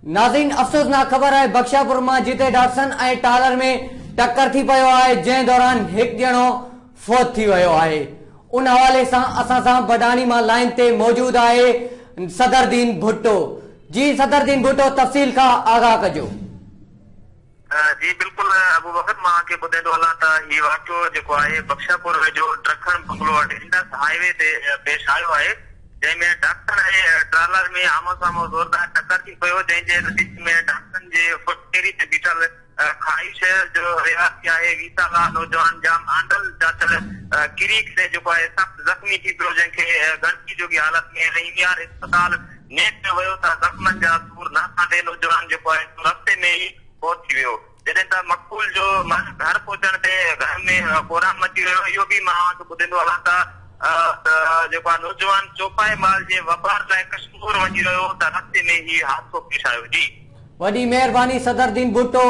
नाज़रीन, अफ़सोसनाक ख़बर है बख्शियापुर में जिते डॉटसन ऐं टालर में टक्कर थी पियो है, जंहिं दौरान एक ॼणो फौत थी वियो है। उन हवाले से असां सां बडाणी में लाइन ते मौजूद है सदरदीन भुट्टो। जी सदरदीन भुट्टो, तफ़सील का आगाह कजो। जी बिल्कुल अबू बकर, मां के ॿुधाईंदो हलां त हीउ वाक़ियो जेको आहे बख्शियापुर वेझो ड्रखण बंगलो इंडस हाईवे ते पेश आयो आहे, जंहिंमें डॉक्टर ऐं ट्रालर में आमो साम्हूं ज़ोरदार टक्कर थी पियो, जंहिंजे नतीजे में डॉक्टरनि जे फुटकेरी ते बीठल ख़ाइश जो रिहाती आहे 20 साला नौजवान जाम आंडल जाचल किरीक से जेको आहे सख़्त ज़ख़्मी थी पियो, जंहिंखे गणकी जोगी हालत में रहीमियार अस्पताल नेट में वियो त ज़ख़्मनि जा सूर न खाधे नौजवान जेको आहे रस्ते में ई फौत थी वियो। जॾहिं त मक़बूल जो घर पहुचण ते घर में कोराम मची वियो। इहो बि मां ॿुधाईंदो हलां त जेको आहे नौजवान चौपाई माल जे वापार लाइ कश्मीर वञी रहियो त रस्ते में ही हादसो पेश आयो। जी वॾी महिरबानी सदरदीन भुट्टो।